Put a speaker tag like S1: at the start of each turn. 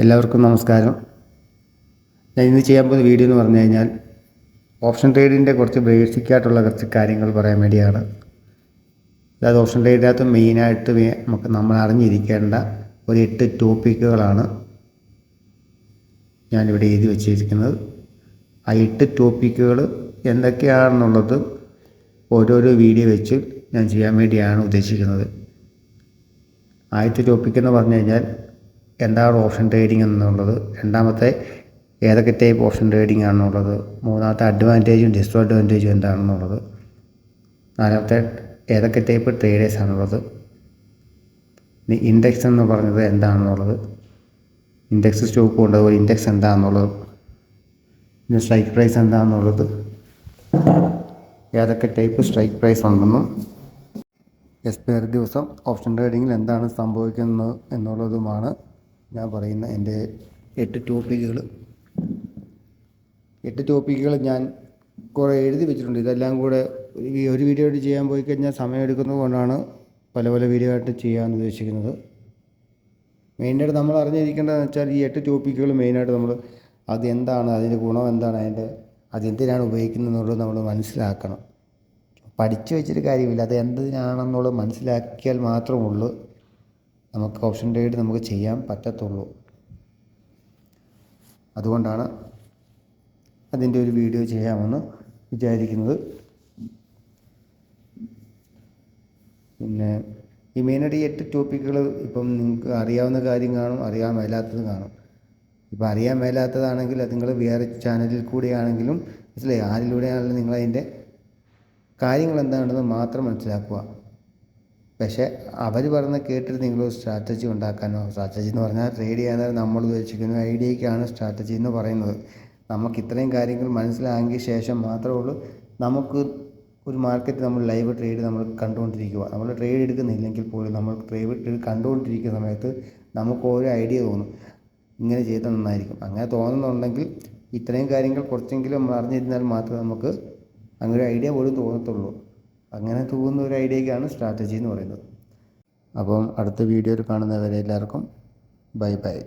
S1: എല്ലാവർക്കും നമസ്കാരം. ഞാൻ ഇന്ന് ചെയ്യാൻ പോകുന്ന വീഡിയോ എന്ന് പറഞ്ഞു കഴിഞ്ഞാൽ ഓപ്ഷൻ ട്രേഡിൻ്റെ കുറച്ച് ബേസിക്കായിട്ടുള്ള കുറച്ച് കാര്യങ്ങൾ പറയാൻ വേണ്ടിയാണ്. അതായത് ഓപ്ഷൻ ട്രേഡിനകത്ത് മെയിനായിട്ട് നമ്മൾ അറിഞ്ഞിരിക്കേണ്ട ഒരു 8 ടോപ്പിക്കുകളാണ് ഞാനിവിടെ എഴുതി വച്ചിരിക്കുന്നത്. ആ 8 ടോപ്പിക്കുകൾ എന്തൊക്കെയാണെന്നുള്ളത് ഓരോരോ വീഡിയോ വെച്ച് ഞാൻ ചെയ്യാൻ വേണ്ടിയാണ് ഉദ്ദേശിക്കുന്നത്. ആദ്യത്തെ ടോപ്പിക് എന്ന് പറഞ്ഞു കഴിഞ്ഞാൽ എന്താണ് ഓപ്ഷൻ ട്രേഡിംഗ് എന്നുള്ളത്, രണ്ടാമത്തെ ഏതൊക്കെ ടൈപ്പ് ഓപ്ഷൻ ട്രേഡിംഗ് ആണെന്നുള്ളത്, മൂന്നാമത്തെ അഡ്വാൻറ്റേജും ഡിസ്അഡ്വാൻറ്റേജും എന്താണെന്നുള്ളത്, നാലാമത്തെ ഏതൊക്കെ ടൈപ്പ് ട്രേഡേഴ്സ് ആണുള്ളത്, ഇനി ഇൻഡെക്സ് എന്ന് പറഞ്ഞത് എന്താണെന്നുള്ളത്, ഇൻഡെക്സ് സ്റ്റോക്ക് കൊണ്ട് അതുപോലെ ഇൻഡെക്സ് എന്താണെന്നുള്ളത്, പിന്നെ സ്ട്രൈക്ക് പ്രൈസ് എന്താണെന്നുള്ളത്, ഏതൊക്കെ ടൈപ്പ് സ്ട്രൈക്ക് പ്രൈസ് ഉണ്ടെന്നും എക്സ്പയറി ദിവസം ഓപ്ഷൻ ട്രേഡിങ്ങിൽ എന്താണ് സംഭവിക്കുന്നത് എന്നുള്ളതുമാണ് ഞാൻ പറയുന്ന എൻ്റെ 8 ടോപ്പിക്കുകൾ. 8 ടോപ്പിക്കുകൾ ഞാൻ കുറേ എഴുതി വെച്ചിട്ടുണ്ട്. ഇതെല്ലാം കൂടെ ഒരു വീഡിയോ ആയിട്ട് ചെയ്യാൻ പോയി കഴിഞ്ഞാൽ സമയമെടുക്കുന്നത് കൊണ്ടാണ് പല പല വീഡിയോ ആയിട്ട് ചെയ്യാമെന്ന് ഉദ്ദേശിക്കുന്നത്. മെയിനായിട്ട് നമ്മൾ അറിഞ്ഞിരിക്കേണ്ടതെന്ന് വെച്ചാൽ ഈ 8 ടോപ്പിക്കുകൾ മെയിനായിട്ട് നമ്മൾ അതെന്താണ്, അതിൻ്റെ ഗുണം എന്താണ്, അതെന്തിനാണ് ഉപയോഗിക്കുന്നത് എന്നുള്ളത് നമ്മൾ മനസ്സിലാക്കണം. പഠിച്ചു വെച്ചിട്ട് കാര്യമില്ല, അത് എന്തിനാണെന്നുള്ളത് മനസ്സിലാക്കിയാൽ മാത്രമുള്ളൂ നമുക്ക് ഓപ്ഷൻ ട്രേഡ് നമുക്ക് ചെയ്യാൻ പറ്റത്തുള്ളൂ. അതുകൊണ്ടാണ് അതിൻ്റെ ഒരു വീഡിയോ ചെയ്യാമെന്ന് വിചാരിക്കുന്നത്. പിന്നെ ഈ മെയിനായിട്ട് ഈ 8 ടോപ്പിക്കുകൾ ഇപ്പം നിങ്ങൾക്ക് അറിയാവുന്ന കാര്യം കാണും, അറിയാൻ മേലാത്തത് കാണും. ഇപ്പം അറിയാൻ മേലാത്തതാണെങ്കിൽ അത് നിങ്ങൾ വേറെ ചാനലിൽ കൂടെയാണെങ്കിലും മനസ്സിലായി, ആരിലൂടെയാണെങ്കിലും നിങ്ങളതിൻ്റെ കാര്യങ്ങൾ എന്താണെന്ന് മാത്രം മനസ്സിലാക്കുക. പക്ഷേ അവർ പറഞ്ഞ കേട്ടിട്ട് നിങ്ങൾ സ്ട്രാറ്റജി ഉണ്ടാക്കാനോ, സ്ട്രാറ്റജി എന്ന് പറഞ്ഞാൽ ട്രേഡ് ചെയ്യാൻ നമ്മൾ ഉദ്ദേശിക്കുന്ന ഐഡിയയ്ക്കാണ് സ്ട്രാറ്റജി എന്ന് പറയുന്നത്. നമുക്ക് ഇത്രയും കാര്യങ്ങൾ മനസ്സിലാക്കിയ ശേഷം മാത്രമേ ഉള്ളൂ നമുക്ക് ഒരു മാർക്കറ്റ് നമ്മൾ ലൈവ് ട്രേഡ് നമ്മൾ കണ്ടുകൊണ്ടിരിക്കുക. നമ്മൾ ട്രേഡ് എടുക്കുന്നില്ലെങ്കിൽ പോലും നമ്മൾ ട്രേഡ് കണ്ടുകൊണ്ടിരിക്കുന്ന സമയത്ത് നമുക്ക് ഓരോ ഐഡിയ തോന്നും, ഇങ്ങനെ ചെയ്താൽ നന്നായിരിക്കും. അങ്ങനെ തോന്നുന്നുണ്ടെങ്കിൽ ഇത്രയും കാര്യങ്ങൾ കുറച്ചെങ്കിലും നമ്മൾ അറിഞ്ഞിരുന്നാൽ മാത്രമേ നമുക്ക് അങ്ങനെ ഒരു ഐഡിയ പോലും തോന്നത്തുള്ളൂ. അങ്ങനെ തോന്നുന്ന ഒരു ഐഡിയയ്ക്കാണ് സ്ട്രാറ്റജി എന്ന് പറയുന്നത്. അപ്പം അടുത്ത വീഡിയോയിൽ കാണുന്നവരെ എല്ലാവർക്കും ബൈ ബൈ.